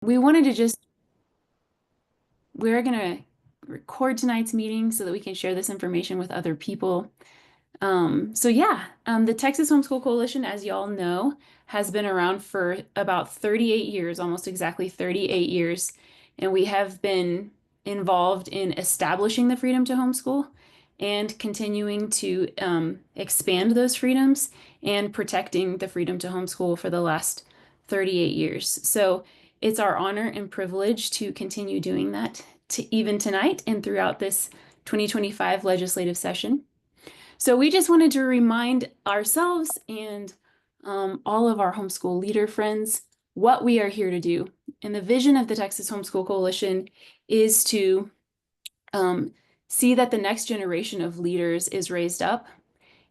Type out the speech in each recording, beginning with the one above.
we wanted to just, we're going to record tonight's meeting so that we can share this information with other people. The Texas Homeschool Coalition, as y'all know, has been around for about 38 years, almost exactly 38 years. And we have been involved in establishing the freedom to homeschool and continuing to expand those freedoms and protecting the freedom to homeschool for the last 38 years. So it's our honor and privilege to continue doing that to even tonight and throughout this 2025 legislative session. So we just wanted to remind ourselves and all of our homeschool leader friends what we are here to do. And the vision of the Texas Homeschool Coalition is to see that the next generation of leaders is raised up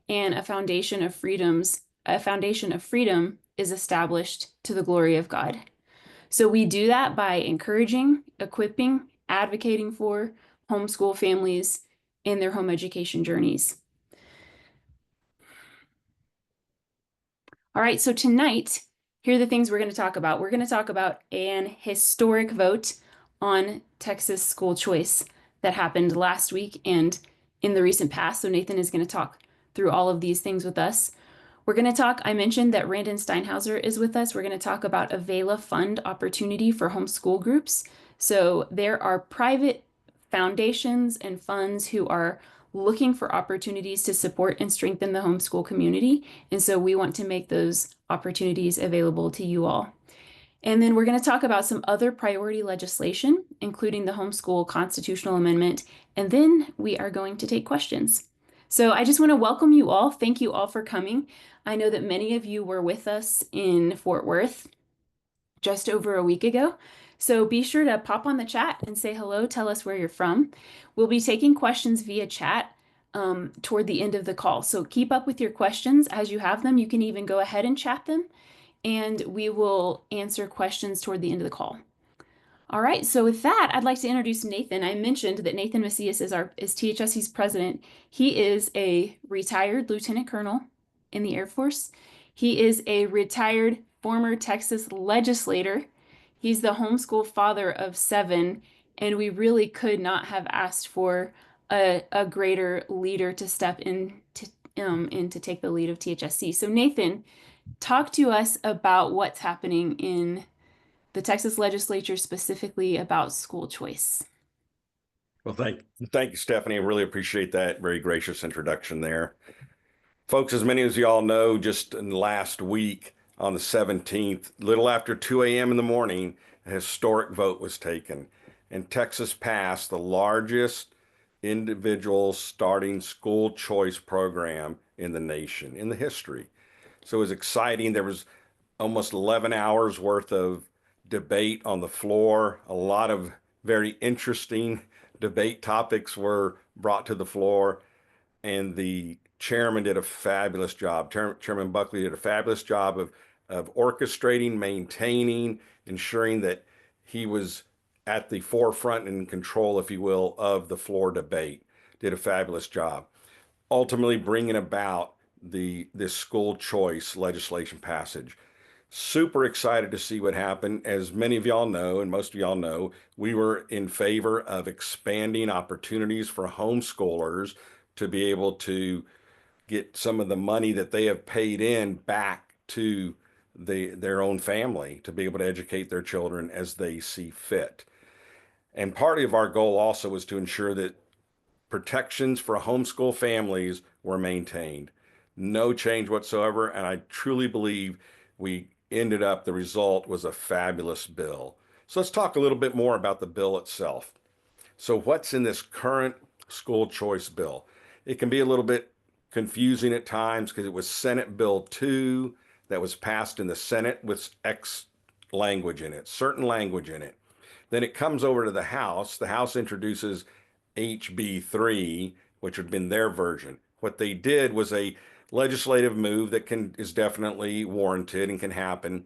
and a foundation of freedom is established to the glory of God. So we do that by encouraging, equipping, advocating for homeschool families in their home education journeys. All right, so tonight, here are the things we're going to talk about. We're going to talk about an historic vote on Texas school choice that happened last week and in the recent past. So Nathan is going to talk through all of these things with us. We're going to talk, I mentioned that Randon Steinhauser is with us. We're going to talk about Avela Fund opportunity for homeschool groups. So there are private foundations and funds who are looking for opportunities to support and strengthen the homeschool community. And so we want to make those opportunities available to you all. And then we're going to talk about some other priority legislation, including the homeschool constitutional amendment. And then we are going to take questions. So I just want to welcome you all. Thank you all for coming. I know that many of you were with us in Fort Worth just over a week ago. So be sure to pop on the chat and say hello. Tell us where you're from. We'll be taking questions via chat toward the end of the call. So keep up with your questions as you have them. You can even go ahead and chat them, and we will answer questions toward the end of the call. All right, so with that, I'd like to introduce Nathan. I mentioned that Nathan Macias is THSC's president. He is a retired lieutenant colonel in the Air Force. He is a retired former Texas legislator. He's the homeschool father of 7, and we really could not have asked for a greater leader to step in to take the lead of THSC. So Nathan, talk to us about what's happening in the Texas legislature specifically about school choice. Well, thank you, Stephanie. I really appreciate that very gracious introduction there. Folks, as many as you all know, just in last week on the 17th, little after 2 a.m. in the morning, a historic vote was taken, and Texas passed the largest individual starting school choice program in the nation, in the history. So it was exciting. There was almost 11 hours worth of debate on the floor. A lot of very interesting debate topics were brought to the floor, and the chairman did a fabulous job. Chairman Buckley did a fabulous job of orchestrating, maintaining, ensuring that he was at the forefront and in control, if you will, of the floor debate. Did a fabulous job. Ultimately bringing about this school choice legislation passage. Super excited to see what happened. As many of y'all know, and most of y'all know, we were in favor of expanding opportunities for homeschoolers to be able to get some of the money that they have paid in back to their own family to be able to educate their children as they see fit. And part of our goal also was to ensure that protections for homeschool families were maintained. No change whatsoever, and I truly believe the result was a fabulous bill. So let's talk a little bit more about the bill itself. So what's in this current school choice bill? It can be a little bit confusing at times because it was Senate Bill 2 that was passed in the Senate with X language in it, certain language in it. Then it comes over to the House. The House introduces HB 3, which had been their version. What they did was a legislative move that is definitely warranted and can happen.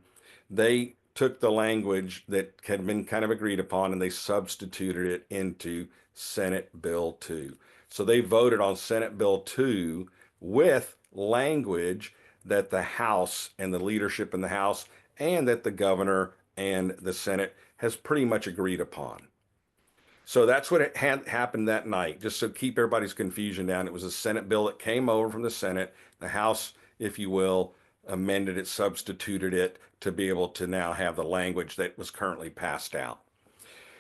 They took the language that had been kind of agreed upon and they substituted it into Senate Bill 2. So they voted on Senate Bill 2 with language that the House and the leadership in the House and that the governor and the Senate has pretty much agreed upon. So that's what had happened that night. Just to keep everybody's confusion down, it was a Senate bill that came over from the Senate. The House, if you will, amended it, substituted it to be able to now have the language that was currently passed out.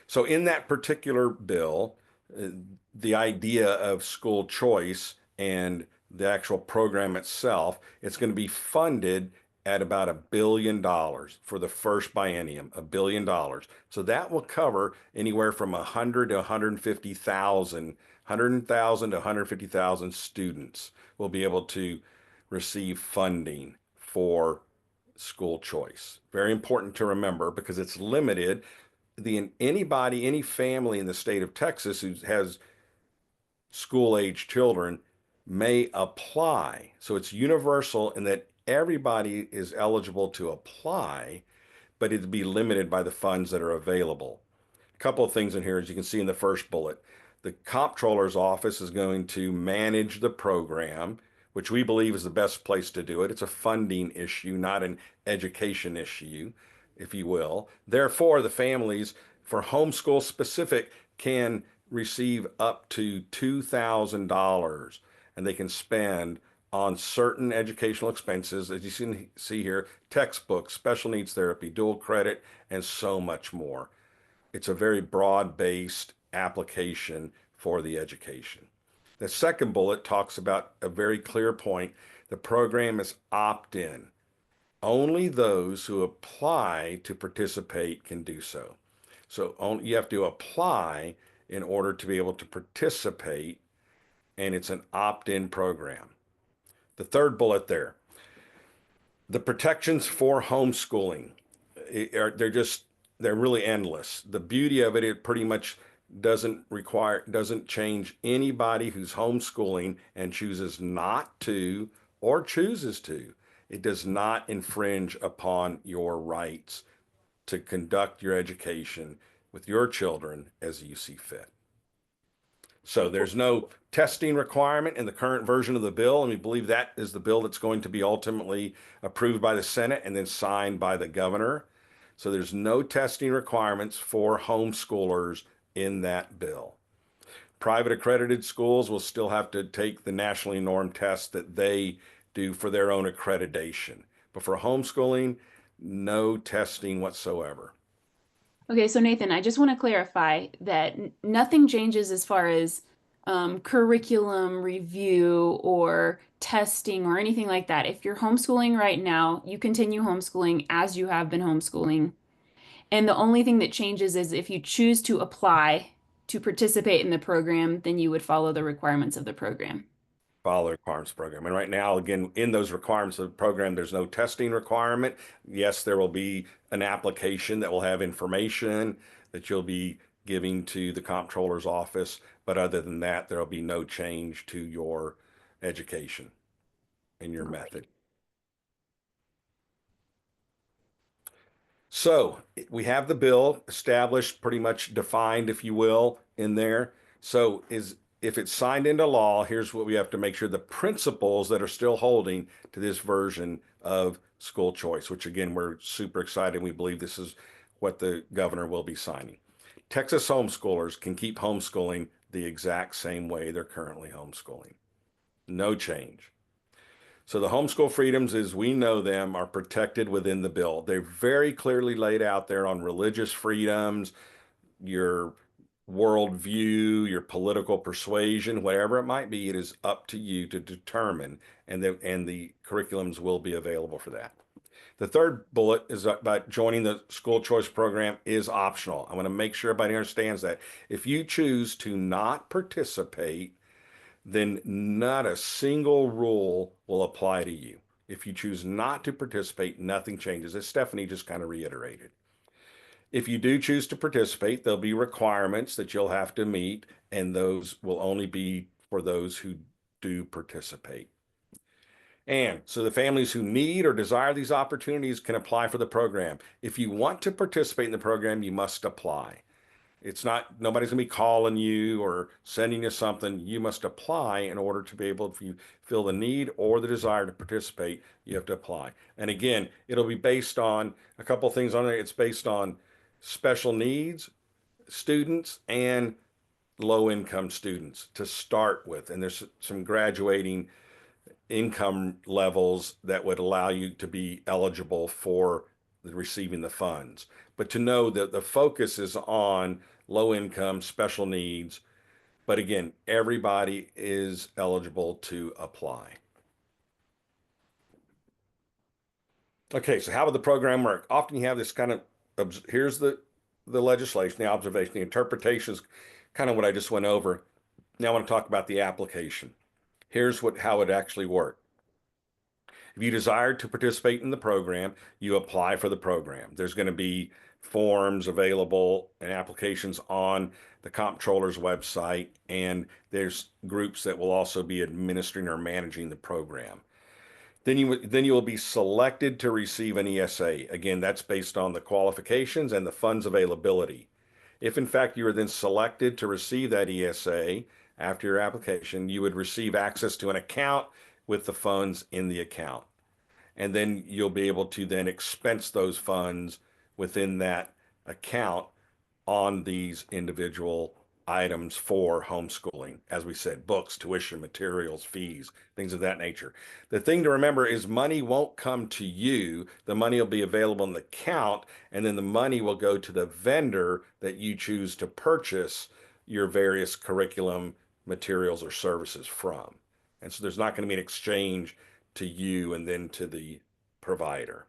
So in that particular bill, uh, the idea of school choice and the actual program itself, it's going to be funded at about $1 billion for the first biennium, $1 billion. So that will cover anywhere from 100 to 150,000, 100,000 to 150,000 students will be able to receive funding for school choice. Very important to remember because it's limited. Any family in the state of Texas who has school age children may apply. So it's universal in that everybody is eligible to apply, but it'd be limited by the funds that are available. A couple of things in here, as you can see in the first bullet. The comptroller's office is going to manage the program, which we believe is the best place to do it. It's a funding issue, not an education issue, if you will. Therefore, the families for homeschool specific can receive up to $2,000 and they can spend on certain educational expenses, as you can see here, textbooks, special needs therapy, dual credit, and so much more. It's a very broad-based application for the education. The second bullet talks about a very clear point. The program is opt-in. Only those who apply to participate can do so. So you have to apply in order to be able to participate, and it's an opt-in program. The third bullet there, the protections for homeschooling, they're really endless. The beauty of it, it pretty much doesn't change anybody who's homeschooling and chooses not to or chooses to. It does not infringe upon your rights to conduct your education with your children as you see fit. So there's no testing requirement in the current version of the bill, and we believe that is the bill that's going to be ultimately approved by the Senate and then signed by the governor. So there's no testing requirements for homeschoolers in that bill. Private accredited schools will still have to take the nationally normed test that they do for their own accreditation. But for homeschooling, no testing whatsoever. Okay, so Nathan, I just want to clarify that nothing changes as far as curriculum review or testing or anything like that. If you're homeschooling right now, you continue homeschooling as you have been homeschooling. And the only thing that changes is if you choose to apply to participate in the program, then you would follow the requirements of the program. Follow the requirements program. And right now, again, in those requirements of the program, there's no testing requirement. Yes, there will be an application that will have information that you'll be giving to the comptroller's office. But other than that, there'll be no change to your education and your method. So we have the bill established, pretty much defined, if you will, in there. So if it's signed into law, here's what we have to make sure the principles that are still holding to this version of school choice, which again, we're super excited. We believe this is what the governor will be signing. Texas homeschoolers can keep homeschooling the exact same way they're currently homeschooling. No change. So the homeschool freedoms as we know them are protected within the bill. They're very clearly laid out there on religious freedoms, your worldview, your political persuasion, whatever it might be, it is up to you to determine, and the curriculums will be available for that. The third bullet is about joining the school choice program is optional. I want to make sure everybody understands that. If you choose to not participate, then not a single rule will apply to you. If you choose not to participate, nothing changes, as Stephanie just kind of reiterated. If you do choose to participate, there'll be requirements that you'll have to meet, and those will only be for those who do participate. And so the families who need or desire these opportunities can apply for the program. If you want to participate in the program, you must apply. It's not, nobody's gonna be calling you or sending you something. You must apply in order to be able, if you feel the need or the desire to participate, you have to apply. And again, it'll be based on a couple of things on it. It's based on special needs students and low income students to start with. And there's some graduating income levels that would allow you to be eligible for receiving the funds. But to know that the focus is on low income, special needs. But again, everybody is eligible to apply. Okay, so how would the program work? Often you have this kind of, here's the legislation, the observation, the interpretation is kind of what I just went over. Now I want to talk about the application. Here's how it actually works. If you desire to participate in the program, you apply for the program. There's going to be forms available and applications on the comptroller's website, and there's groups that will also be administering or managing the program. Then you will be selected to receive an ESA. Again, that's based on the qualifications and the funds availability. If in fact you are then selected to receive that ESA after your application, you would receive access to an account with the funds in the account. And then you'll be able to then expense those funds within that account on these individual items for homeschooling. As we said, books, tuition, materials, fees, things of that nature. The thing to remember is money won't come to you. The money will be available in the account, and then the money will go to the vendor that you choose to purchase your various curriculum materials or services from. And so there's not going to be an exchange to you and then to the provider.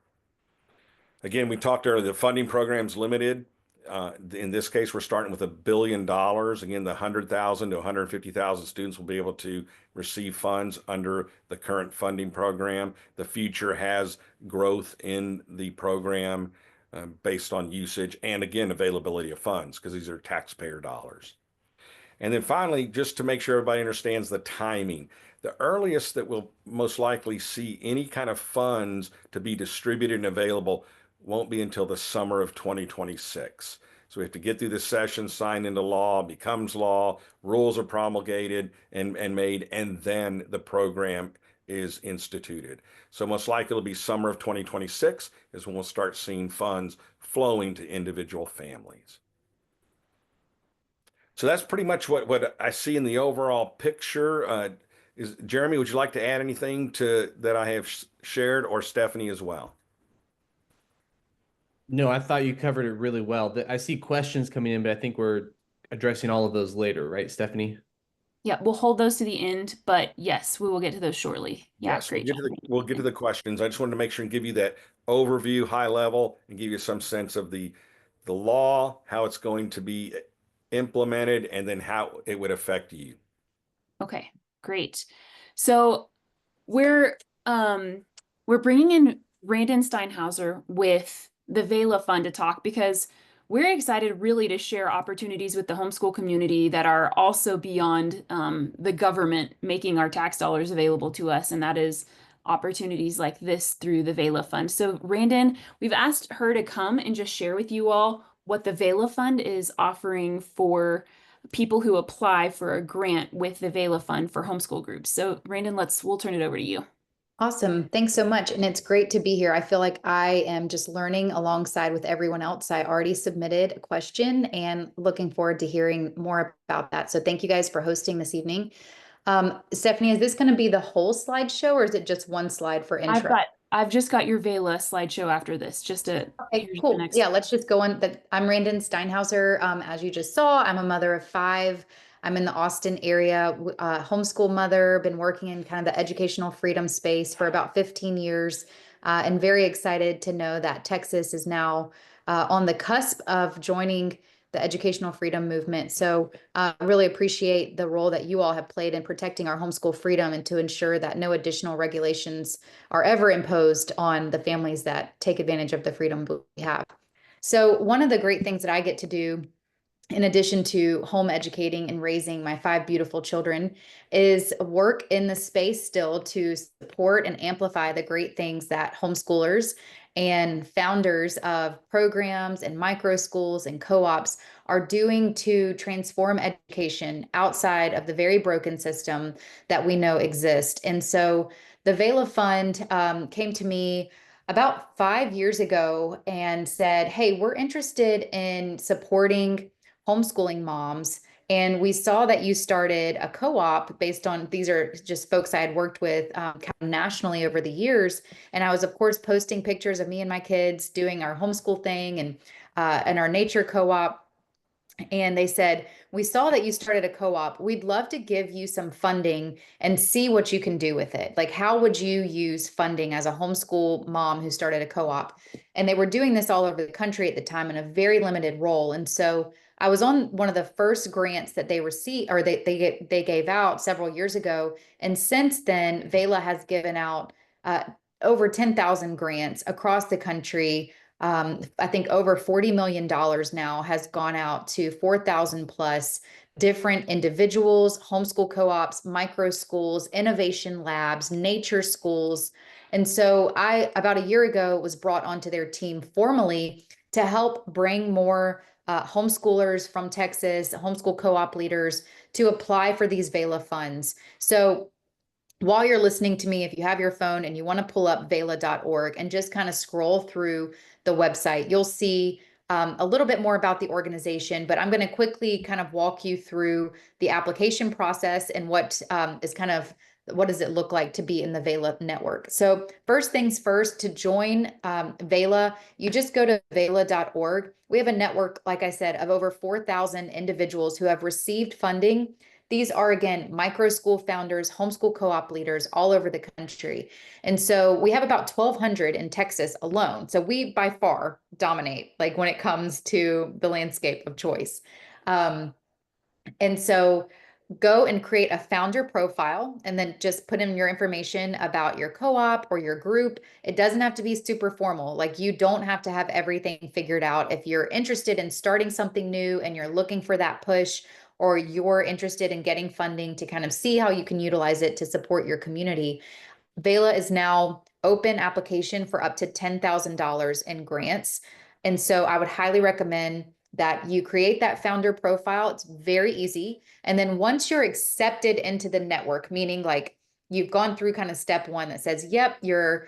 Again, we talked earlier, the funding program's limited. In this case, we're starting with $1 billion. Again, the 100,000 to 150,000 students will be able to receive funds under the current funding program. The future has growth in the program based on usage and, again, availability of funds, because these are taxpayer dollars. And then finally, just to make sure everybody understands the timing, the earliest that we'll most likely see any kind of funds to be distributed and available won't be until the summer of 2026. So we have to get through this session, signed into law, becomes law, rules are promulgated and made, and then the program is instituted. So most likely it'll be summer of 2026 is when we'll start seeing funds flowing to individual families. So that's pretty much what I see in the overall picture. Jeremy, would you like to add anything to that I have shared, or Stephanie as well? No, I thought you covered it really well. I see questions coming in, but I think we're addressing all of those later, right, Stephanie? Yeah, we'll hold those to the end, but yes, we will get to those shortly. Yeah, Yes, great. we'll get to the questions. I just wanted to make sure and give you that overview, high level, and give you some sense of the law, how it's going to be implemented, and then how it would affect you. Okay, great. So we're bringing in Randon Steinhauser with the VELA Fund to talk, because we're excited really to share opportunities with the homeschool community that are also beyond the government making our tax dollars available to us, and that is opportunities like this through the VELA Fund. So Randon, we've asked her to come and just share with you all what the VELA Fund is offering for people who apply for a grant with the VELA Fund for homeschool groups. So Randon, we'll turn it over to you. Awesome. Thanks so much. And it's great to be here. I feel like I am just learning alongside with everyone else. I already submitted a question and looking forward to hearing more about that. So thank you guys for hosting this evening. Stephanie, is this going to be the whole slideshow, or is it just one slide for intro? I've just got your VELA slideshow after this. Okay, cool. Yeah, let's just go on. I'm Randon Steinhauser. As you just saw, I'm a mother of 5. I'm in the Austin area, homeschool mother, been working in kind of the educational freedom space for about 15 years, and very excited to know that Texas is now on the cusp of joining the educational freedom movement. So I really appreciate the role that you all have played in protecting our homeschool freedom and to ensure that no additional regulations are ever imposed on the families that take advantage of the freedom we have. So one of the great things that I get to do, in addition to home educating and raising my 5 beautiful children, is work in the space still to support and amplify the great things that homeschoolers and founders of programs and micro schools and co-ops are doing to transform education outside of the very broken system that we know exists. And so the VELA Fund came to me about 5 years ago and said, hey, we're interested in supporting homeschooling moms. And we saw that you started a co-op based on, these are just folks I had worked with kind of nationally over the years. And I was, of course, posting pictures of me and my kids doing our homeschool thing and our nature co-op. And they said, we saw that you started a co-op. We'd love to give you some funding and see what you can do with it. Like, how would you use funding as a homeschool mom who started a co-op? And they were doing this all over the country at the time in a very limited role. And so I was on one of the first grants that they received, or they gave out several years ago. And since then, Vela has given out over 10,000 grants across the country. I think over $40 million now has gone out to 4,000 plus different individuals, homeschool co-ops, micro schools, innovation labs, nature schools. And so I, about a year ago, was brought onto their team formally to help bring more homeschoolers from Texas, homeschool co-op leaders to apply for these Vela funds. So while you're listening to me, if you have your phone and you want to pull up Vela.org and just kind of scroll through the website, you'll see a little bit more about the organization, but I'm going to quickly kind of walk you through the application process and what does it look like to be in the Vela network. So first things first, to join Vela, you just go to Vela.org. We have a network, like I said, of over 4,000 individuals who have received funding. These are, again, micro school founders, homeschool co-op leaders all over the country. And so we have about 1,200 in Texas alone. So we by far dominate, like when it comes to the landscape of choice. And so go and create a founder profile and then just put in your information about your co-op or your group. It doesn't have to be super formal. Like, you don't have to have everything figured out. If you're interested in starting something new and you're looking for that push, or you're interested in getting funding to kind of see how you can utilize it to support your community, Vela is now open application for up to $10,000 in grants. And so I would highly recommend that you create that founder profile. It's very easy. And then once you're accepted into the network, meaning like you've gone through kind of step one that says, yep, you're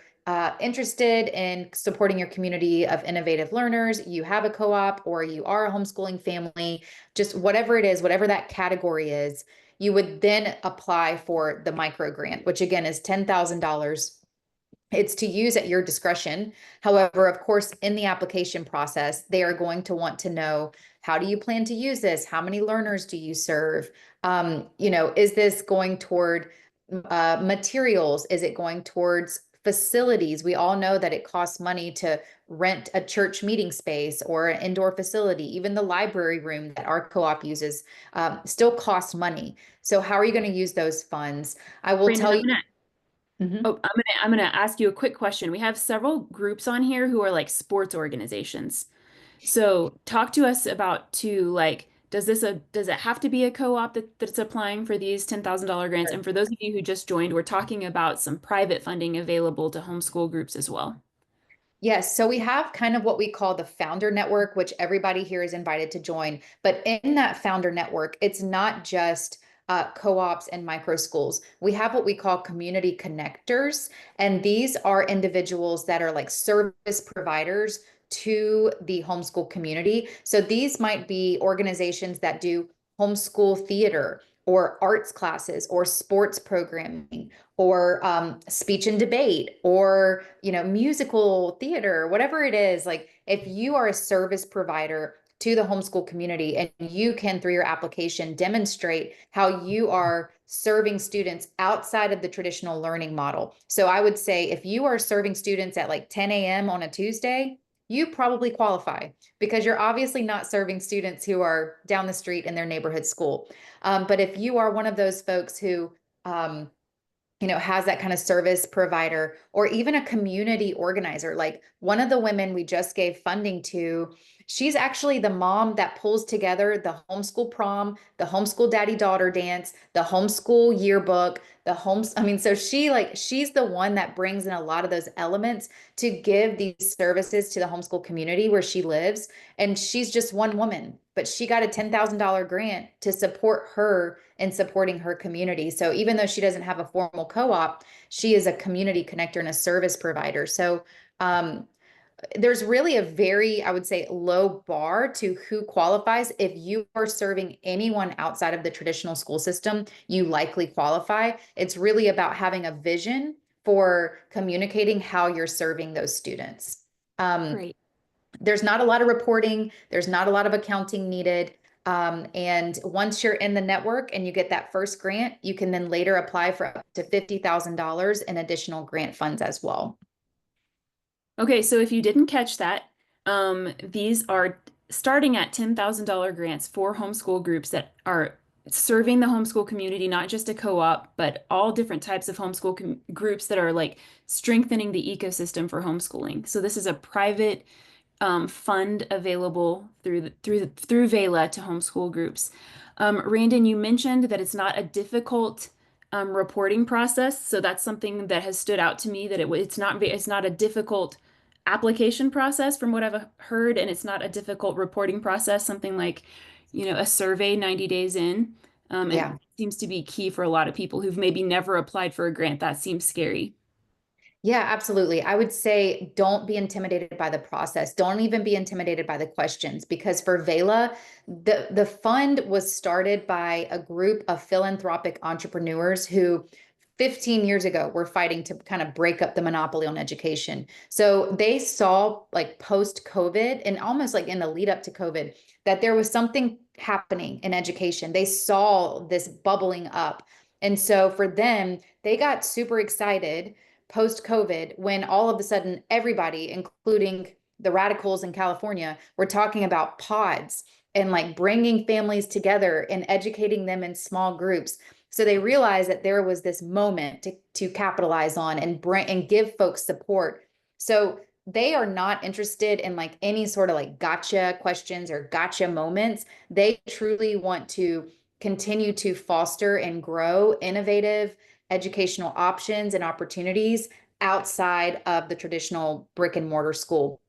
interested in supporting your community of innovative learners, you have a co-op, or you are a homeschooling family, just whatever it is, whatever that category is, you would then apply for the micro grant, which again is $10,000. It's to use at your discretion. However, of course, in the application process, they are going to want to know, how do you plan to use this? How many learners do you serve? Is this going toward materials? Is it going towards facilities? We all know that it costs money to rent a church meeting space or an indoor facility. Even the library room that our co-op uses still costs money. So how are you going to use those funds? I will Brandon, tell you. I'm gonna ask you a quick question. We have several groups on here who are like sports organizations. So talk to us about does it have to be a co-op that's applying for these $10,000 grants? And for those of you who just joined, we're talking about some private funding available to homeschool groups as well. Yes, so we have kind of what we call the founder network, which everybody here is invited to join. But in that founder network, it's not just co-ops and micro schools. We have what we call community connectors, and these are individuals that are like service providers to the homeschool community. So these might be organizations that do homeschool theater or arts classes or sports programming or speech and debate or musical theater, whatever it is. Like, if you are a service provider to the homeschool community and you can, through your application, demonstrate how you are serving students outside of the traditional learning model. So I would say if you are serving students at like 10 a.m. on a Tuesday, you probably qualify, because you're obviously not serving students who are down the street in their neighborhood school. But if you are one of those folks who has that kind of service provider, or even a community organizer, like one of the women we just gave funding to, she's actually the mom that pulls together the homeschool prom, the homeschool daddy-daughter dance, the homeschool yearbook, so she's the one that brings in a lot of those elements to give these services to the homeschool community where she lives. And she's just one woman, but she got a $10,000 grant to support her in supporting her community. So even though she doesn't have a formal co-op, she is a community connector and a service provider. So There's really a very, I would say, low bar to who qualifies. If you are serving anyone outside of the traditional school system, you likely qualify. It's really about having a vision for communicating how you're serving those students. Great. There's not a lot of reporting. There's not a lot of accounting needed. And once you're in the network and you get that first grant, you can then later apply for up to $50,000 in additional grant funds as well. Okay, so if you didn't catch that, these are starting at $10,000 grants for homeschool groups that are serving the homeschool community, not just a co-op, but all different types of homeschool groups that are like strengthening the ecosystem for homeschooling. So this is a private fund available through VELA to homeschool groups. Randon, you mentioned that it's not a difficult reporting process, so that's something that has stood out to me, that it's not a difficult application process from what I've heard, and it's not a difficult reporting process, something like, a survey 90 days in. Yeah. It seems to be key for a lot of people who've maybe never applied for a grant. That seems scary. Yeah, absolutely. I would say don't be intimidated by the process. Don't even be intimidated by the questions, because for VELA, the fund was started by a group of philanthropic entrepreneurs who 15 years ago were fighting to kind of break up the monopoly on education. So they saw, like, post COVID and almost like in the lead up to COVID, that there was something happening in education. They saw this bubbling up. And so for them, they got super excited post COVID when all of a sudden everybody, including the radicals in California, were talking about pods and like bringing families together and educating them in small groups. So they realized that there was this moment to capitalize on and bring and give folks support. So they are not interested in like any sort of like gotcha questions or gotcha moments. They truly want to continue to foster and grow innovative educational options and opportunities outside of the traditional brick and mortar school.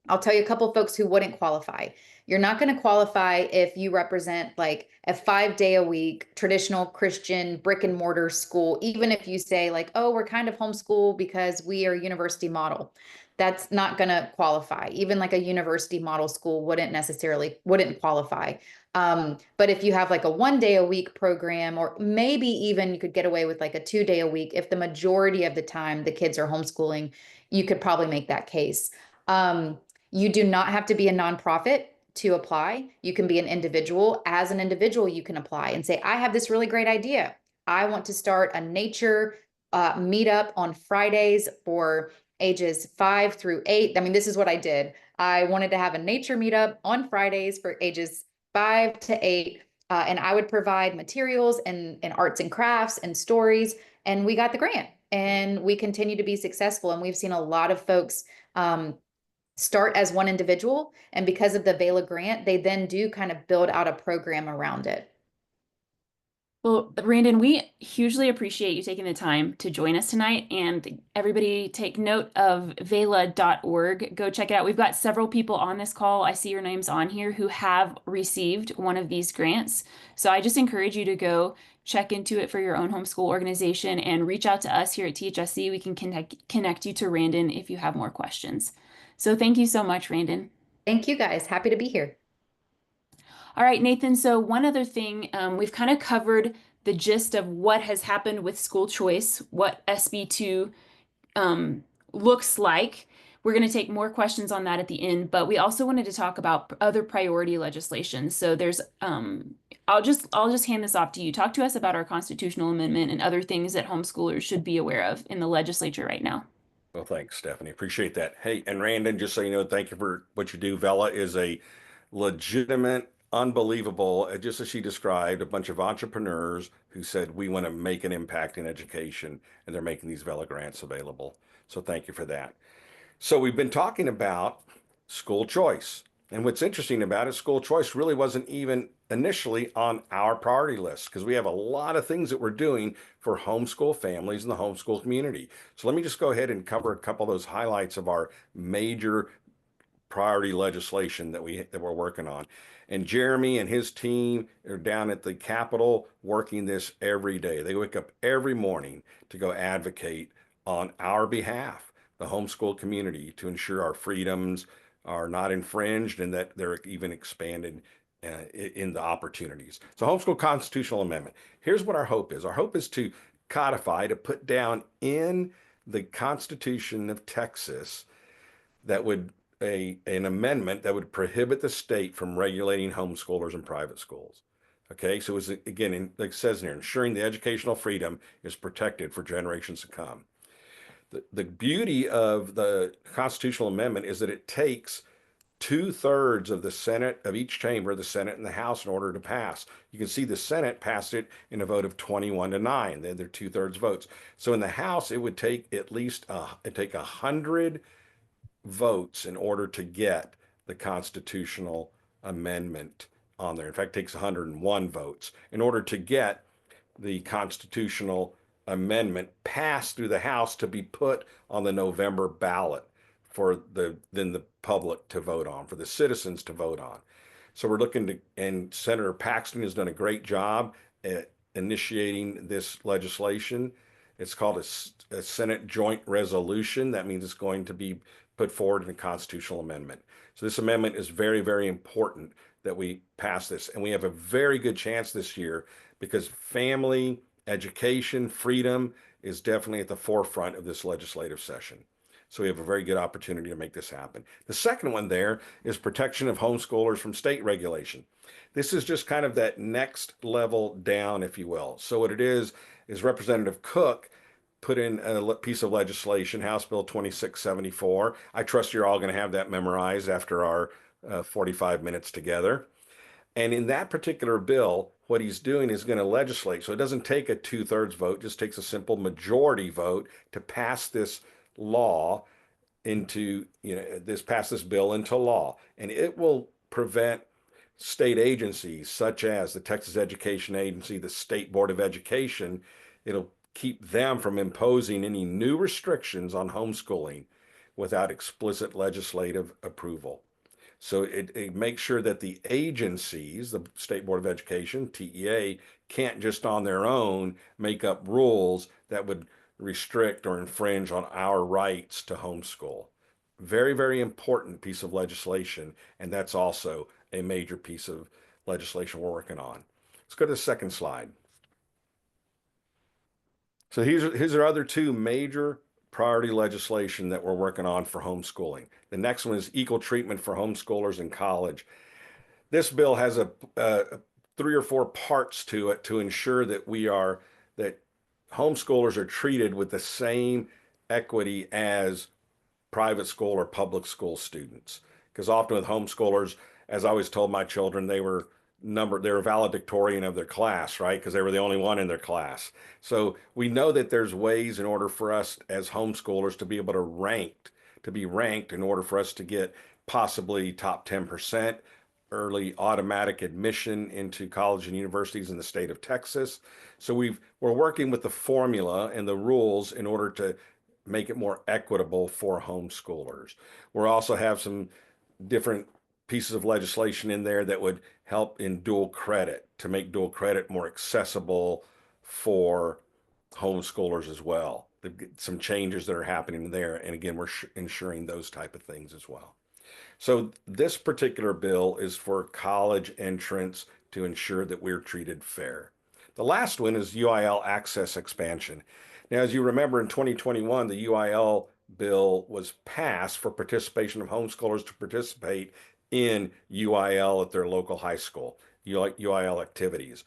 I'll tell you a couple of folks who wouldn't qualify. You're not going to qualify if you represent like a 5-day a week traditional Christian brick and mortar school, even if you say like, oh, we're kind of homeschool because we are university model. That's not going to qualify. Even like a university model school wouldn't qualify. But if you have like a 1-day a week program, or maybe even you could get away with like a 2-day a week, if the majority of the time the kids are homeschooling, you could probably make that case. You do not have to be a nonprofit to apply. You can be an individual. As an individual, you can apply and say, I have this really great idea. I want to start a nature meetup on Fridays for ages 5 through 8. I mean, this is what I did. I wanted to have a nature meetup on Fridays for ages 5 to 8. And I would provide materials and arts and crafts and stories. And we got the grant, and we continue to be successful. And we've seen a lot of folks start as one individual. And because of the VELA grant, they then do kind of build out a program around it. Well, Brandon, we hugely appreciate you taking the time to join us tonight, and everybody take note of vela.org. Go check it out. We've got several people on this call. I see your names on here who have received one of these grants. So I just encourage you to go check into it for your own homeschool organization and reach out to us here at THSC. We can connect you to Randon if you have more questions. So thank you so much, Randon. Thank you guys. Happy to be here. All right, Nathan. So one other thing, we've kind of covered the gist of what has happened with school choice, what SB2 looks like. We're going to take more questions on that at the end, but we also wanted to talk about other priority legislation. So there's, I'll just hand this off to you. Talk to us about our constitutional amendment and other things that homeschoolers should be aware of in the legislature right now. Well, thanks, Stephanie. Appreciate that. Hey, and Randon, just so you know, thank you for what you do. VELA is a legitimate, unbelievable, just as she described, a bunch of entrepreneurs who said, we want to make an impact in education, and they're making these VELA grants available. So thank you for that. So we've been talking about school choice. And what's interesting about it, school choice really wasn't even initially on our priority list, because we have a lot of things that we're doing for homeschool families in the homeschool community. So let me just go ahead and cover a couple of those highlights of our major priority legislation that we're working on. And Jeremy and his team are down at the Capitol working this every day. They wake up every morning to go advocate on our behalf the homeschool community to ensure our freedoms are not infringed and that they're even expanded in the opportunities. So homeschool constitutional amendment. Here's what our hope is. Our hope is to codify, to put down in the Constitution of Texas that would an amendment that would prohibit the state from regulating homeschoolers and private schools. Okay, so it's again, like it says in here, ensuring the educational freedom is protected for generations to come. The beauty of the constitutional amendment is that it takes 2/3 of the Senate of each chamber, the Senate and the House, in order to pass. You can see the Senate passed it in a vote of 21-9. They're 2/3 votes. So in the House, it would take at least 100 votes in order to get the constitutional amendment on there. In fact, it takes 101 votes in order to get the constitutional amendment passed through the House to be put on the November ballot for the public to vote on, for the citizens to vote on. So we're looking to, and Senator Paxton has done a great job at initiating this legislation. It's called a Senate Joint Resolution. That means it's going to be put forward in a constitutional amendment. So this amendment is very, very important that we pass this. And we have a very good chance this year because family, education, freedom is definitely at the forefront of this legislative session. So we have a very good opportunity to make this happen. The second one there is protection of homeschoolers from state regulation. This is just kind of that next level down, if you will. So what it is Representative Cook put in a piece of legislation, House Bill 2674. I trust you're all going to have that memorized after our 45 minutes together. And in that particular bill, what he's doing is going to legislate. So it doesn't take a 2/3 vote, just takes a simple majority vote to pass this law into, pass this bill into law. And it will prevent state agencies such as the Texas Education Agency, the State Board of Education. It'll keep them from imposing any new restrictions on homeschooling without explicit legislative approval. So it makes sure that the agencies, the State Board of Education, TEA, can't just on their own make up rules that would restrict or infringe on our rights to homeschool. Very, very important piece of legislation, and that's also a major piece of legislation we're working on. Let's go to the second slide. So here's our other two major priority legislation that we're working on for homeschooling. The next one is equal treatment for homeschoolers in college. This bill has a 3 or 4 parts to it to ensure that that homeschoolers are treated with the same equity as private school or public school students. Because often with homeschoolers, as I always told my children, they were valedictorian of their class, right? Because they were the only one in their class. So we know that there's ways in order for us as homeschoolers to be able to be ranked in order for us to get possibly top 10% early automatic admission into college and universities in the state of Texas. So we're working with the formula and the rules in order to make it more equitable for homeschoolers. We'll also have some different pieces of legislation in there that would help in dual credit to make dual credit more accessible for homeschoolers as well. Some changes that are happening there. And again, we're ensuring those type of things as well. So this particular bill is for college entrance to ensure that we're treated fair. The last one is UIL access expansion. Now, as you remember, in 2021, the UIL bill was passed for participation of homeschoolers to participate in UIL at their local high school, UIL activities.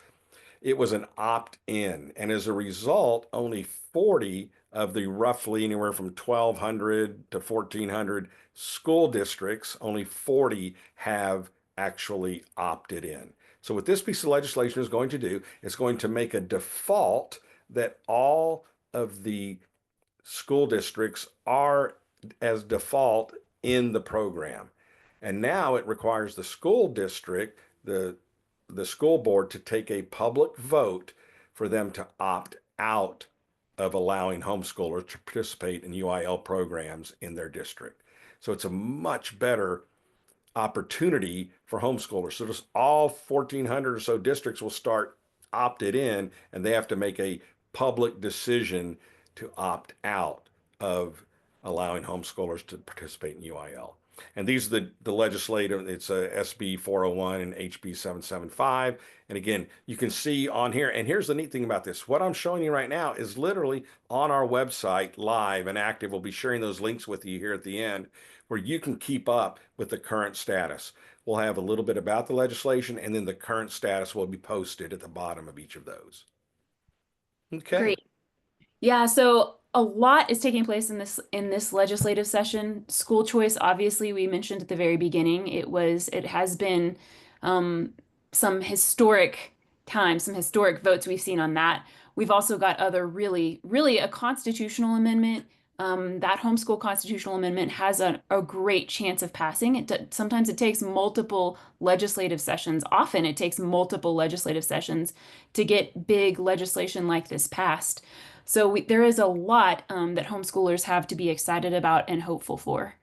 It was an opt-in, and as a result, only 40 of the roughly anywhere from 1,200 to 1,400 school districts, only 40 have actually opted in. So what this piece of legislation is going to do is going to make a default that all of the school districts are as default in the program. And now it requires the school district, the school board, to take a public vote for them to opt out of allowing homeschoolers to participate in UIL programs in their district. So it's a much better opportunity for homeschoolers. So just all 1,400 or so districts will start opted in, and they have to make a public decision to opt out of allowing homeschoolers to participate in UIL. And these are the legislative, it's a SB 401 and HB 775. And again, you can see on here, and here's the neat thing about this. What I'm showing you right now is literally on our website, live and active. We'll be sharing those links with you here at the end, where you can keep up with the current status. We'll have a little bit about the legislation, and then the current status will be posted at the bottom of each of those. Okay. Great. Yeah, so a lot is taking place in this legislative session. School choice, obviously, we mentioned at the very beginning. It has been some historic times, some historic votes we've seen on that. We've also got other really a constitutional amendment. That homeschool constitutional amendment has a great chance of passing. Sometimes it takes multiple legislative sessions. Often it takes multiple legislative sessions to get big legislation like this passed. So there is a lot that homeschoolers have to be excited about and hopeful for.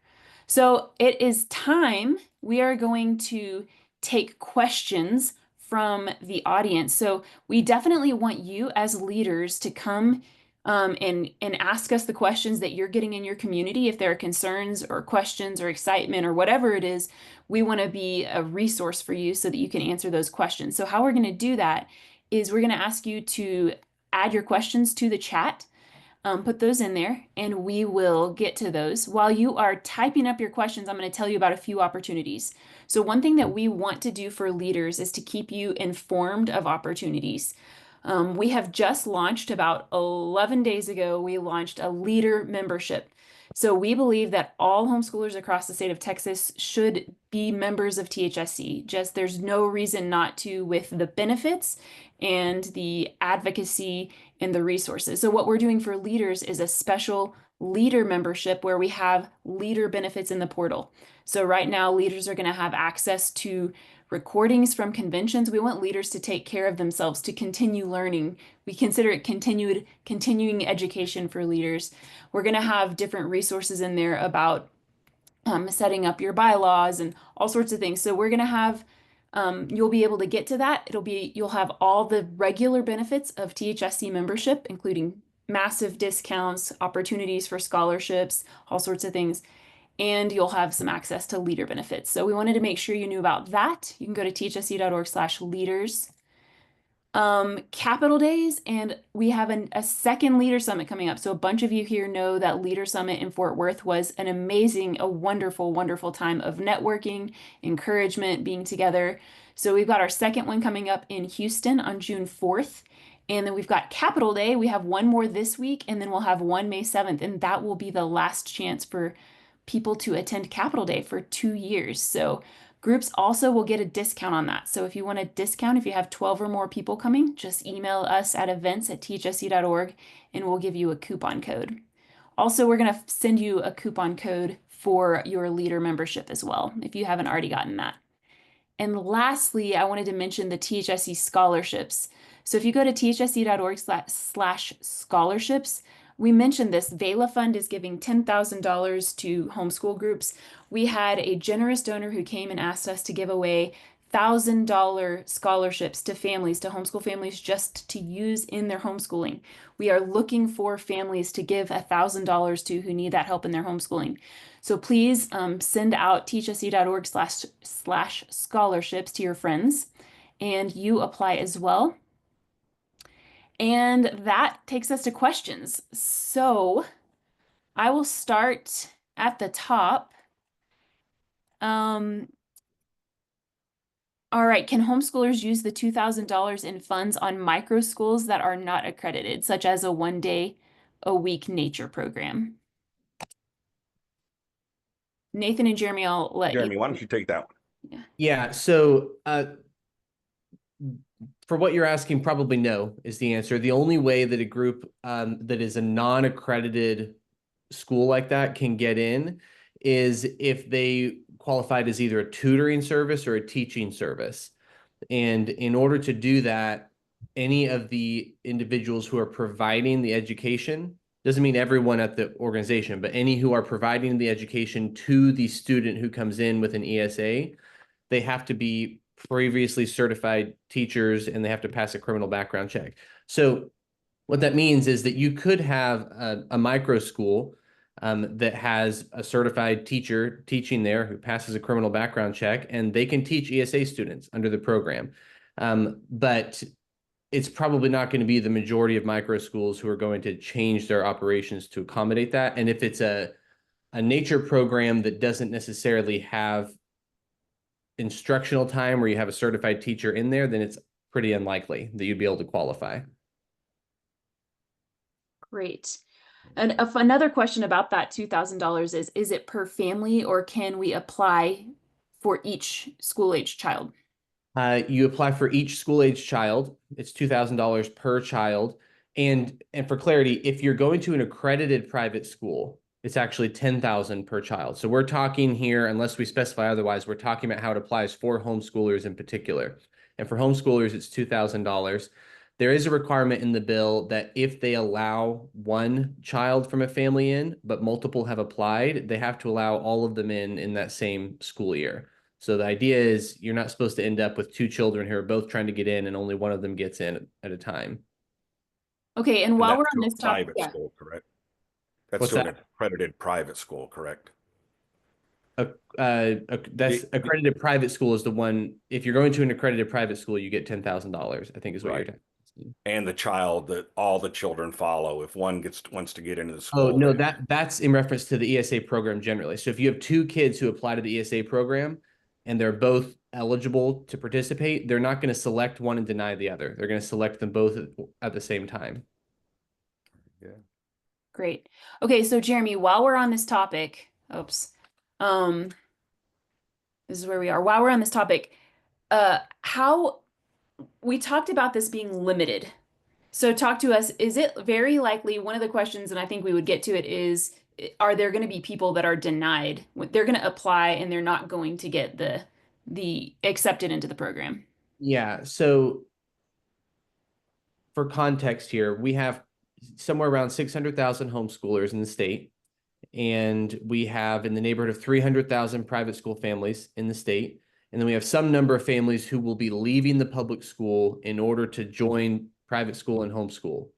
So it is time. We are going to take questions from the audience. So we definitely want you as leaders to come and ask us the questions that you're getting in your community. If there are concerns or questions or excitement or whatever it is, we want to be a resource for you so that you can answer those questions. So how we're going to do that is we're going to ask you to add your questions to the chat, put those in there, and we will get to those. While you are typing up your questions, I'm going to tell you about a few opportunities. So one thing that we want to do for leaders is to keep you informed of opportunities. We have just launched about 11 days ago, we launched a leader membership. So we believe that all homeschoolers across the state of Texas should be members of THSC. Just there's no reason not to with the benefits and the advocacy and the resources. So what we're doing for leaders is a special leader membership where we have leader benefits in the portal. So right now, leaders are going to have access to recordings from conventions. We want leaders to take care of themselves, to continue learning. We consider it continuing education for leaders. We're going to have different resources in there about setting up your bylaws and all sorts of things. So we're going to have, you'll be able to get to that. You'll have all the regular benefits of THSC membership, including massive discounts, opportunities for scholarships, all sorts of things. And you'll have some access to leader benefits. So we wanted to make sure you knew about that. You can go to thsc.org/leaders. Capital Days, and we have a second Leader Summit coming up. So a bunch of you here know that Leader Summit in Fort Worth was an amazing, a wonderful, wonderful time of networking, encouragement, being together. So we've got our second one coming up in Houston on June 4th. And then we've got Capital Day. We have one more this week, and then we'll have one May 7th. And that will be the last chance for people to attend Capital Day for 2 years. So groups also will get a discount on that. So if you want a discount, if you have 12 or more people coming, just email us at events@thsc.org and we'll give you a coupon code. Also, we're going to send you a coupon code for your leader membership as well, if you haven't already gotten that. And lastly, I wanted to mention the THSC scholarships. So if you go to thsc.org/scholarships, we mentioned this, Vela Fund is giving $10,000 to homeschool groups. We had a generous donor who came and asked us to give away $1,000 scholarships to families, to homeschool families, just to use in their homeschooling. We are looking for families to give $1,000 to who need that help in their homeschooling. So please send out thsc.org/scholarships to your friends, and you apply as well. And that takes us to questions. So I will start at the top. All right, can homeschoolers use the $2,000 in funds on micro schools that are not accredited, such as a 1-day-a-week nature program? Nathan and Jeremy, I'll let Jeremy, you. why don't you take that one? Yeah, so for what you're asking, probably no is the answer. The only way that a group that is a non-accredited school like that can get in is if they qualified as either a tutoring service or a teaching service. And in order to do that, any of the individuals who are providing the education, doesn't mean everyone at the organization, but any who are providing the education to the student who comes in with an ESA, they have to be previously certified teachers and they have to pass a criminal background check. So what that means is that you could have a micro school that has a certified teacher teaching there who passes a criminal background check, and they can teach ESA students under the program. But it's probably not going to be the majority of micro schools who are going to change their operations to accommodate that. And if it's a nature program that doesn't necessarily have instructional time where you have a certified teacher in there, then it's pretty unlikely that you'd be able to qualify. Great. And another question about that $2,000 is it per family, or can we apply for each school-age child? You apply for each school-age child. It's $2,000 per child. And for clarity, if you're going to an accredited private school, it's actually $10,000 per child. So we're talking here, unless we specify otherwise, we're talking about how it applies for homeschoolers in particular. And for homeschoolers, it's $2,000. There is a requirement in the bill that if they allow one child from a family in, but multiple have applied, they have to allow all of them in that same school year. So the idea is you're not supposed to end up with two children who are both trying to get in and only one of them gets in at a time. Okay, and while we're on that's this to a topic, private school, correct? That's What's to an that? accredited private school, correct? That's accredited private school is the one. If you're going to an accredited private school, you get $10,000, I think is what Right. you're talking. And the child that all the children follow. If one wants to get into the Oh, school. no, that's in reference to the ESA program generally. So if you have two kids who apply to the ESA program and they're both eligible to participate, they're not going to select one and deny the other. They're going to select them both at the same time. Yeah. great. Okay, so Jeremy, while we're on this topic, this is where we are. While we're on this topic, how we talked about this being limited. So talk to us, is it very likely, one of the questions, and I think we would get to it, is are there going to be people that are denied? They're going to apply and they're not going to get the accepted into the program? Yeah, so for context here, we have somewhere around 600,000 homeschoolers in the state, and we have in the neighborhood of 300,000 private school families in the state. And then we have some number of families who will be leaving the public school in order to join private school and homeschool.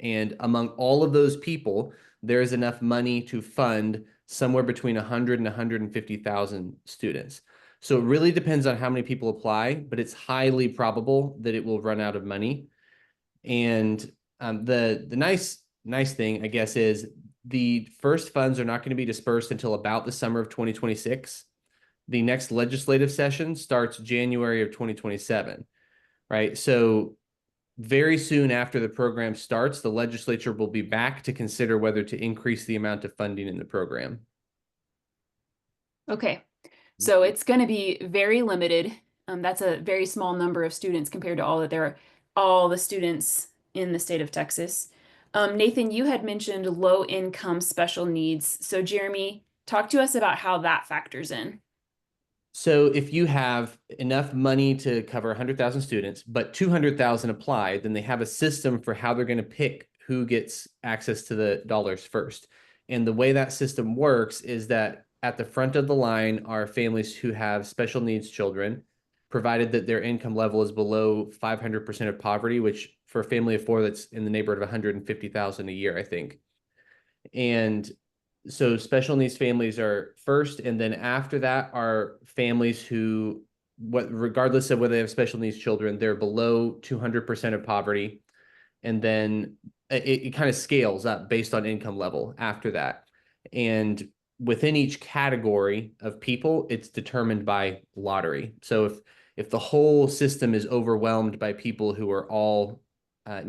And among all of those people, there is enough money to fund somewhere between 100 and 150,000 students. So it really depends on how many people apply, but it's highly probable that it will run out of money. And the nice thing, I guess, is the first funds are not going to be dispersed until about the summer of 2026. The next legislative session starts January of 2027, right? So very soon after the program starts, the legislature will be back to consider whether to increase the amount of funding in the program. Okay, so it's going to be very limited. That's a very small number of students compared to all the students in the state of Texas. Nathan, you had mentioned low income special needs. So Jeremy, talk to us about how that factors in. So if you have enough money to cover 100,000 students, but 200,000 apply, then they have a system for how they're going to pick who gets access to the dollars first. And the way that system works is that at the front of the line are families who have special needs children, provided that their income level is below 500% of poverty, which for a family of four, that's in the neighborhood of 150,000 a year, I think. And so special needs families are first, and then after that are families who, regardless of whether they have special needs children, they're below 200% of poverty. And then it kind of scales up based on income level after that. And within each category of people, it's determined by lottery. So if the whole system is overwhelmed by people who are all, less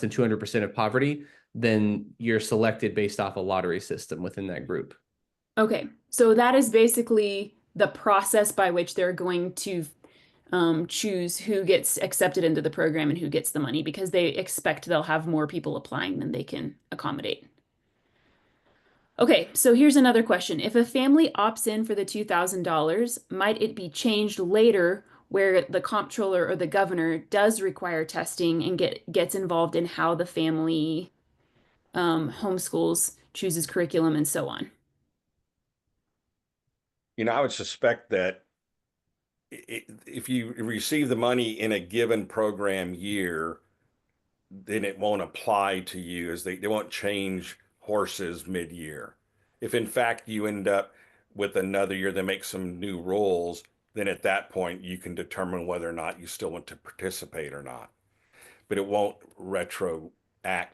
than 200% of poverty, then you're selected based off a lottery system within that group. Okay, so that is basically the process by which they're going to choose who gets accepted into the program and who gets the money, because they expect they'll have more people applying than they can accommodate. Okay, so here's another question. If a family opts in for the $2,000, might it be changed later where the comptroller or the governor does require testing and gets involved in how the family homeschools, chooses curriculum, and so on? I would suspect that if you receive the money in a given program year, then it won't apply to you, as they won't change horses mid-year. If in fact you end up with another year that makes some new rules, then at that point you can determine whether or not you still want to participate or not. But it won't retroact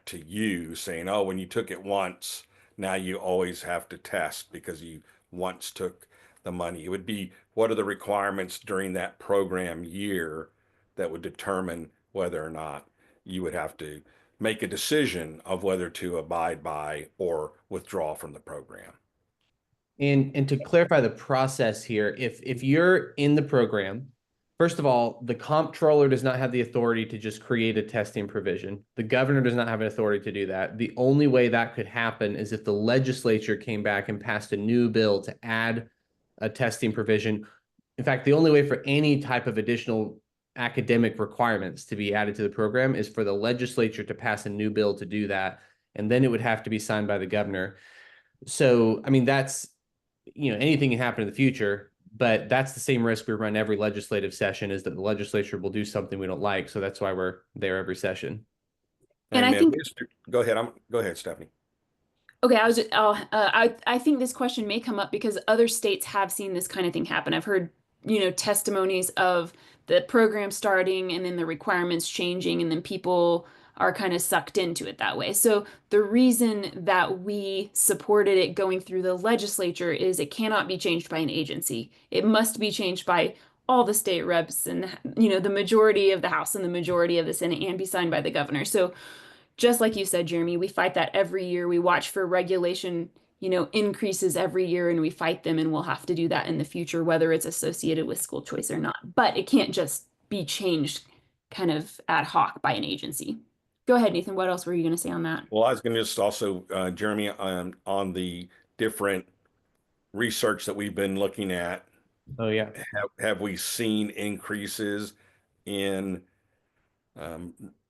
to you saying, oh, when you took it once, now you always have to test because you once took the money. It would be what are the requirements during that program year that would determine whether or not you would have to make a decision of whether to abide by or withdraw from the program. And to clarify the process here, if you're in the program, first of all, the comptroller does not have the authority to just create a testing provision. The governor does not have an authority to do that. The only way that could happen is if the legislature came back and passed a new bill to add a testing provision. In fact, the only way for any type of additional academic requirements to be added to the program is for the legislature to pass a new bill to do that. And then it would have to be signed by the governor. So, I mean, that's, anything can happen in the future, but that's the same risk we run every legislative session, is that the legislature will do something we don't like. So that's why we're there every session. And I think, go ahead, Stephanie. okay, I think this question may come up because other states have seen this kind of thing happen. I've heard, testimonies of the program starting and then the requirements changing, and then people are kind of sucked into it that way. So the reason that we supported it going through the legislature is it cannot be changed by an agency. It must be changed by all the state reps and, the majority of the House and the majority of the Senate, and be signed by the governor. So just like you said, Jeremy, we fight that every year. We watch for regulation, increases every year, and we fight them, and we'll have to do that in the future, whether it's associated with school choice or not. But it can't just be changed kind of ad hoc by an agency. Go ahead, Nathan. What else were you going to say on that? Well, I was going to just also, Jeremy, on the different research that we've been looking at. Oh, yeah. Have we seen increases in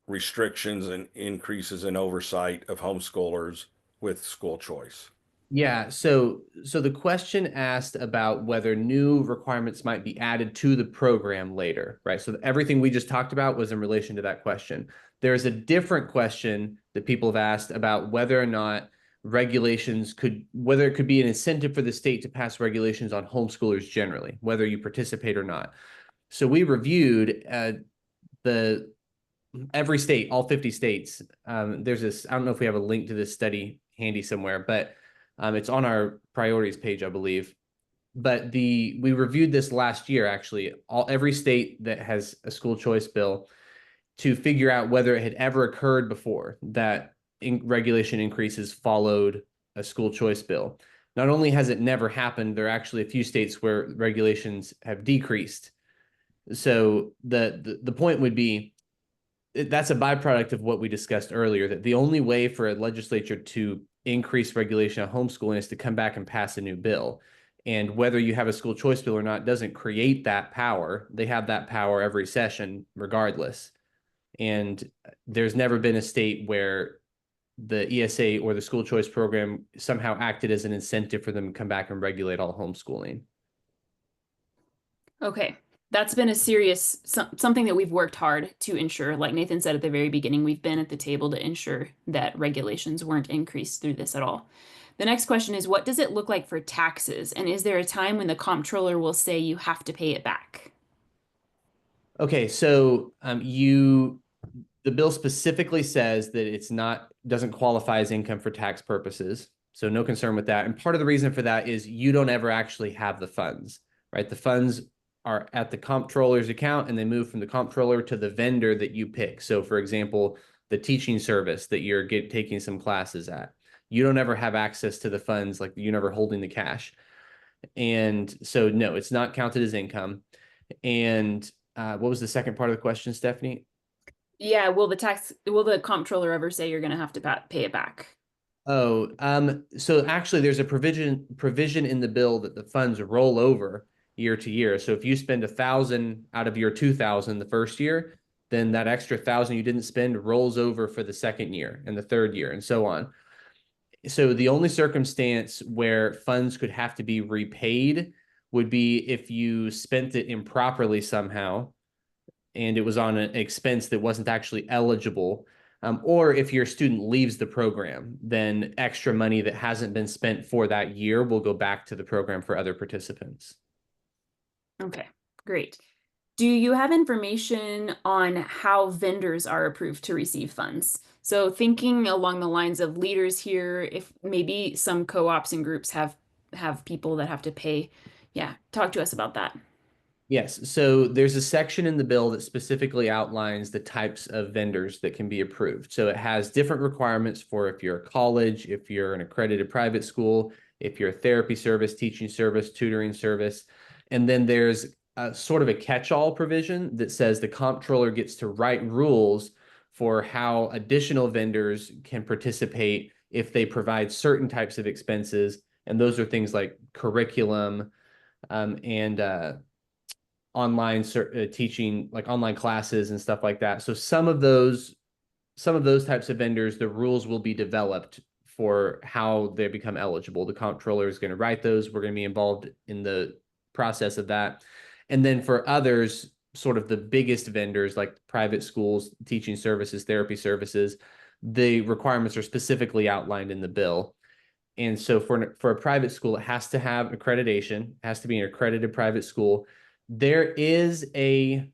restrictions and increases in oversight of homeschoolers with school choice? Yeah, so the question asked about whether new requirements might be added to the program later, right? So everything we just talked about was in relation to that question. There's a different question that people have asked about whether or not whether it could be an incentive for the state to pass regulations on homeschoolers generally, whether you participate or not. So we reviewed every state, all 50 states. There's this, I don't know if we have a link to this study handy somewhere, but it's on our priorities page, I believe. But we reviewed this last year, actually, every state that has a school choice bill, to figure out whether it had ever occurred before that regulation increases followed a school choice bill. Not only has it never happened, there are actually a few states where regulations have decreased. So the point would be, that's a byproduct of what we discussed earlier, that the only way for a legislature to increase regulation on homeschooling is to come back and pass a new bill. And whether you have a school choice bill or not doesn't create that power. They have that power every session regardless. And there's never been a state where the ESA or the school choice program somehow acted as an incentive for them to come back and regulate all homeschooling. Okay. That's been a serious, something that we've worked hard to ensure. Like Nathan said at the very beginning, we've been at the table to ensure that regulations weren't increased through this at all. The next question is, what does it look like for taxes? And is there a time when the comptroller will say you have to pay it back? Okay, so the bill specifically says that doesn't qualify as income for tax purposes. So no concern with that. And part of the reason for that is you don't ever actually have the funds, right? The funds are at the comptroller's account, and they move from the comptroller to the vendor that you pick. So for example, the teaching service that you're taking some classes at, you don't ever have access to the funds, like you're never holding the cash. And so no, it's not counted as income. And what was the second part of the question, Stephanie? Yeah, will the comptroller ever say you're going to have to pay it back? Oh, so actually there's a provision in the bill that the funds roll over year to year. So if you spend 1,000 out of your 2,000 the first year, then that extra 1,000 you didn't spend rolls over for the second year and the third year and so on. So the only circumstance where funds could have to be repaid would be if you spent it improperly somehow and it was on an expense that wasn't actually eligible. Or if your student leaves the program, then extra money that hasn't been spent for that year will go back to the program for other participants. Okay, great. Do you have information on how vendors are approved to receive funds? So thinking along the lines of leaders here, if maybe some co-ops and groups have people that have to pay. Yeah, talk to us about that. Yes, so there's a section in the bill that specifically outlines the types of vendors that can be approved. So it has different requirements for if you're a college, if you're an accredited private school, if you're a therapy service, teaching service, tutoring service. And then there's a sort of a catch-all provision that says the comptroller gets to write rules for how additional vendors can participate if they provide certain types of expenses. And those are things like curriculum and online teaching, like online classes and stuff like that. So some of those types of vendors, the rules will be developed for how they become eligible. The comptroller is going to write those. We're going to be involved in the process of that. And then for others, sort of the biggest vendors like private schools, teaching services, therapy services, the requirements are specifically outlined in the bill. And so for a private school, it has to have accreditation, it has to be an accredited private school. There is a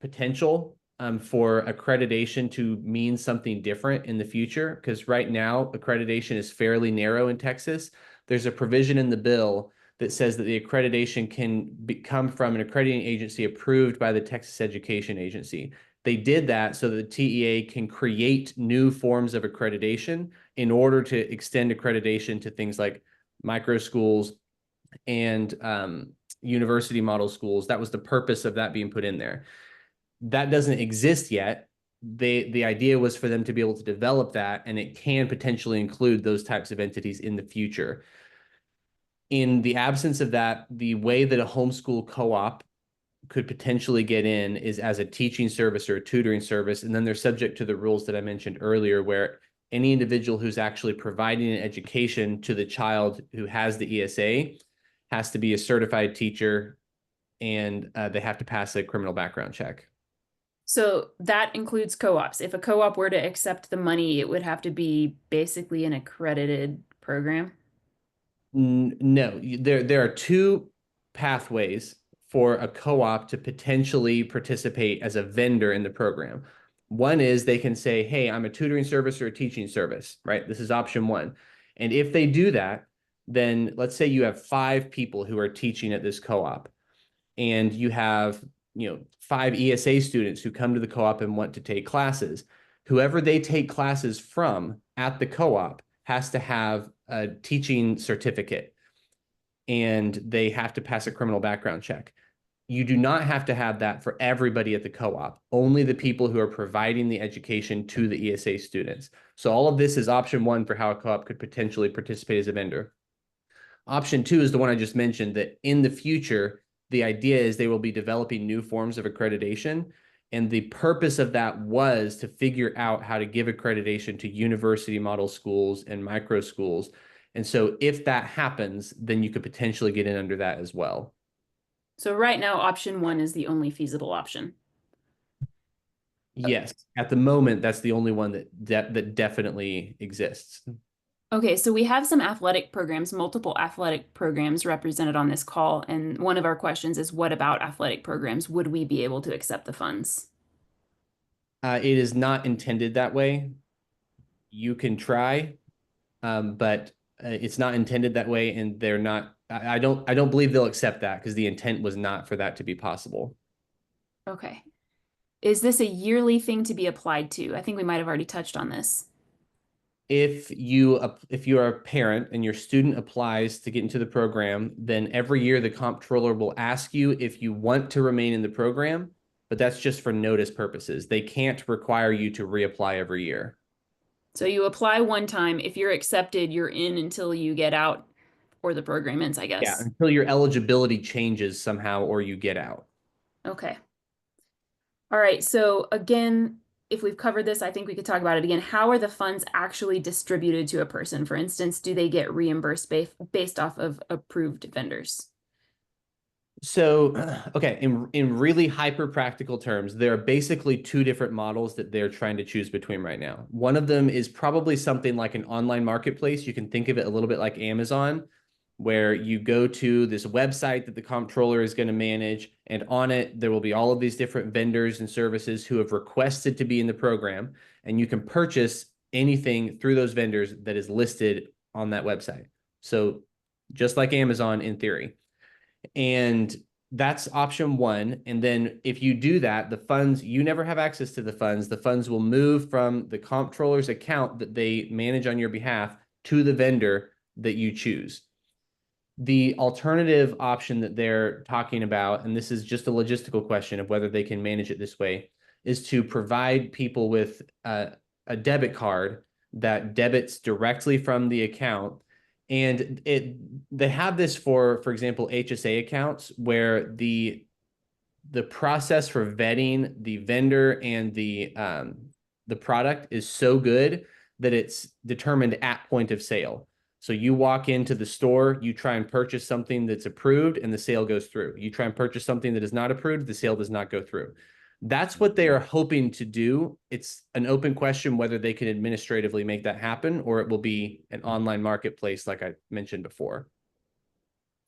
potential for accreditation to mean something different in the future, because right now accreditation is fairly narrow in Texas. There's a provision in the bill that says that the accreditation can come from an accrediting agency approved by the Texas Education Agency. They did that so that the TEA can create new forms of accreditation in order to extend accreditation to things like micro schools and university model schools. That was the purpose of that being put in there. That doesn't exist yet. The idea was for them to be able to develop that, and it can potentially include those types of entities in the future. In the absence of that, the way that a homeschool co-op could potentially get in is as a teaching service or a tutoring service, and then they're subject to the rules that I mentioned earlier, where any individual who's actually providing an education to the child who has the ESA has to be a certified teacher, and they have to pass a criminal background check. So that includes co-ops. If a co-op were to accept the money, it would have to be basically an accredited program. No, there are two pathways for a co-op to potentially participate as a vendor in the program. One is they can say, hey, I'm a tutoring service or a teaching service, right? This is option one. And if they do that, then let's say you have 5 people who are teaching at this co-op, and you have 5 ESA students who come to the co-op and want to take classes. Whoever they take classes from at the co-op has to have a teaching certificate, and they have to pass a criminal background check. You do not have to have that for everybody at the co-op, only the people who are providing the education to the ESA students. So all of this is option one for how a co-op could potentially participate as a vendor. Option two is the one I just mentioned, that in the future, the idea is they will be developing new forms of accreditation. And the purpose of that was to figure out how to give accreditation to university model schools and micro schools. And so if that happens, then you could potentially get in under that as well. So right now, option one is the only feasible option. Yes, at the moment, that's the only one that definitely exists. Okay, so we have some athletic programs, multiple athletic programs represented on this call. And one of our questions is, what about athletic programs? Would we be able to accept the funds? It is not intended that way. You can try, but it's not intended that way, and they're not. I don't believe they'll accept that, because the intent was not for that to be possible. Okay. Is this a yearly thing to be applied to? I think we might have already touched on this. If you are a parent and your student applies to get into the program, then every year the comptroller will ask you if you want to remain in the program, but that's just for notice purposes. They can't require you to reapply every year. So you apply one time. If you're accepted, you're in until you get out, or the program ends, I guess. Yeah, until your eligibility changes somehow or you get out. Okay. All right. So again, if we've covered this, I think we could talk about it again. How are the funds actually distributed to a person? For instance, do they get reimbursed based off of approved vendors? So, okay, in really hyper practical terms, there are basically two different models that they're trying to choose between right now. One of them is probably something like an online marketplace. You can think of it a little bit like Amazon, where you go to this website that the comptroller is going to manage, and on it, there will be all of these different vendors and services who have requested to be in the program, and you can purchase anything through those vendors that is listed on that website. So just like Amazon in theory. And that's option one. And then if you do that, the funds, you never have access to the funds. The funds will move from the comptroller's account that they manage on your behalf to the vendor that you choose. The alternative option that they're talking about, and this is just a logistical question of whether they can manage it this way, is to provide people with a debit card that debits directly from the account. And they have this for example, HSA accounts where the process for vetting the vendor and the product is so good that it's determined at point of sale. So you walk into the store, you try and purchase something that's approved, and the sale goes through. You try and purchase something that is not approved, the sale does not go through. That's what they are hoping to do. It's an open question whether they can administratively make that happen, or it will be an online marketplace like I mentioned before.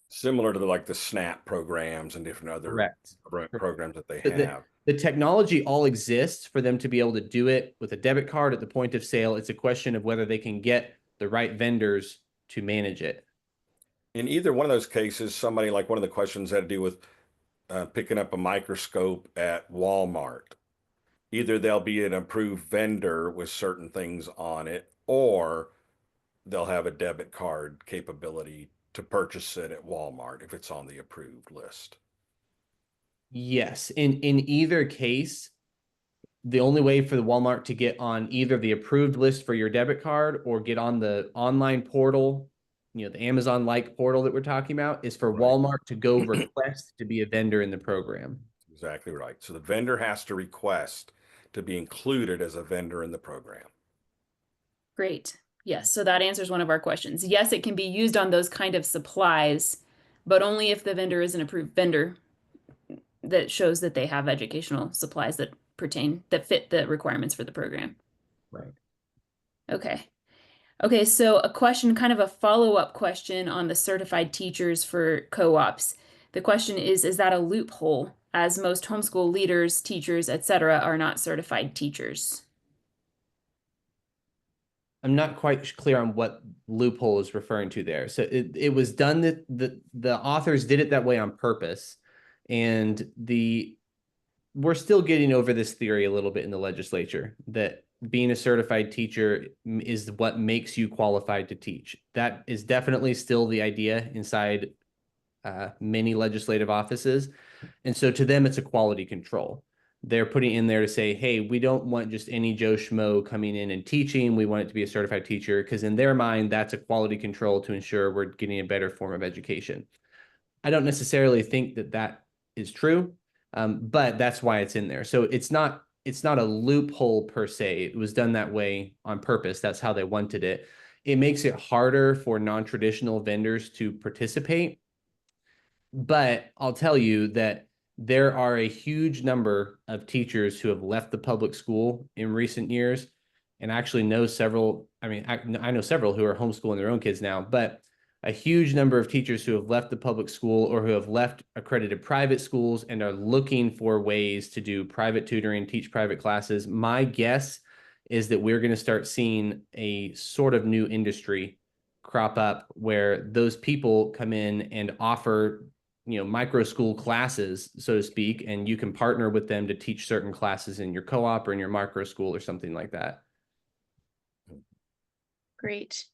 Similar to like the SNAP programs and different other Correct. programs that they The, have. the technology all exists for them to be able to do it with a debit card at the point of sale. It's a question of whether they can get the right vendors to manage it. In either one of those cases, somebody like one of the questions had to do with picking up a microscope at Walmart. Either they'll be an approved vendor with certain things on it, or they'll have a debit card capability to purchase it at Walmart if it's on the approved list. Yes, in either case, the only way for the Walmart to get on either the approved list for your debit card or get on the online portal, the Amazon-like portal that we're talking about, is for Walmart to go request to be a vendor in the program. Exactly right. So the vendor has to request to be included as a vendor in the program. Great. Yes, so that answers one of our questions. Yes, it can be used on those kind of supplies, but only if the vendor is an approved vendor that shows that they have educational supplies that fit the requirements for the program. Right. Okay. Okay, so a question, kind of a follow-up question on the certified teachers for co-ops. The question is that a loophole, as most homeschool leaders, teachers, etc., are not certified teachers? I'm not quite clear on what loophole is referring to there. So it was done that the authors did it that way on purpose. And we're still getting over this theory a little bit in the legislature that being a certified teacher is what makes you qualified to teach. That is definitely still the idea inside many legislative offices. And so to them, it's a quality control. They're putting in there to say, hey, we don't want just any Joe Schmo coming in and teaching. We want it to be a certified teacher, because in their mind, that's a quality control to ensure we're getting a better form of education. I don't necessarily think that that is true, but that's why it's in there. So it's not a loophole per se. It was done that way on purpose. That's how they wanted it. It makes it harder for non-traditional vendors to participate. But I'll tell you that there are a huge number of teachers who have left the public school in recent years, and actually know several. I mean, I know several who are homeschooling their own kids now, but a huge number of teachers who have left the public school or who have left accredited private schools and are looking for ways to do private tutoring, teach private classes. My guess is that we're going to start seeing a sort of new industry crop up where those people come in and offer micro school classes, so to speak, and you can partner with them to teach certain classes in your co-op or in your micro school or something like that. Great.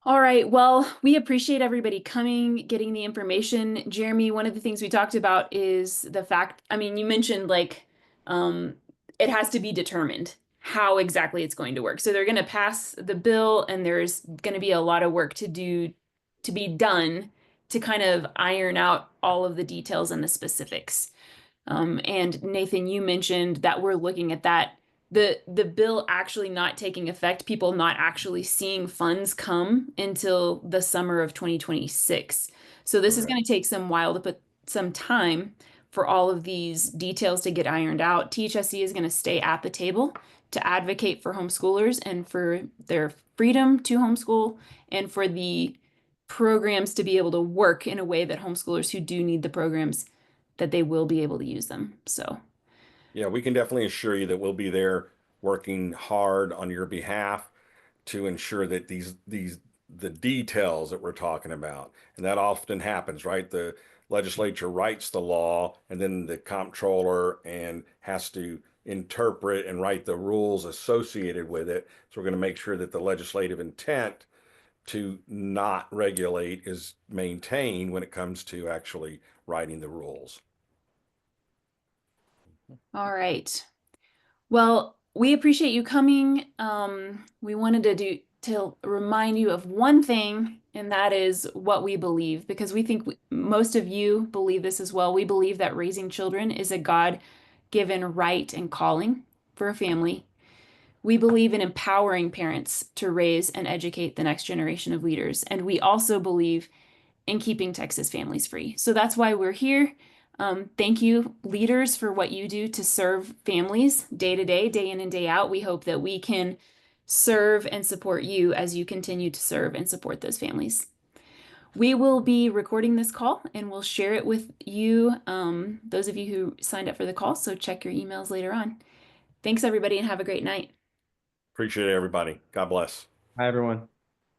All right. Well, we appreciate everybody coming, getting the information. Jeremy, one of the things we talked about is the fact, you mentioned it has to be determined how exactly it's going to work. So they're going to pass the bill, and there's going to be a lot of work to be done to kind of iron out all of the details and the specifics. And Nathan, you mentioned that we're looking at that, the bill actually not taking effect, people not actually seeing funds come until the summer of 2026. So this is Correct. going to take some while to put some time for all of these details to get ironed out. THSC is going to stay at the table to advocate for homeschoolers and for their freedom to homeschool and for the programs to be able to work in a way that homeschoolers who do need the programs, that they will be able to use them. So Yeah, we can definitely assure you that we'll be there working hard on your behalf to ensure that the details that we're talking about, and that often happens, right? The legislature writes the law and then the comptroller and has to interpret and write the rules associated with it. So we're going to make sure that the legislative intent to not regulate is maintained when it comes to actually writing the rules. all right. Well, we appreciate you coming. We wanted to remind you of one thing, and that is what we believe, because we think most of you believe this as well. We believe that raising children is a God-given right and calling for a family. We believe in empowering parents to raise and educate the next generation of leaders, and we also believe in keeping Texas families free. So that's why we're here. Thank you, leaders, for what you do to serve families day to day, day in and day out. We hope that we can serve and support you as you continue to serve and support those families. We will be recording this call and we'll share it with you, those of you who signed up for the call. So check your emails later on. Thanks, everybody, and have a great night. Appreciate it, everybody. God bless. Hi, everyone.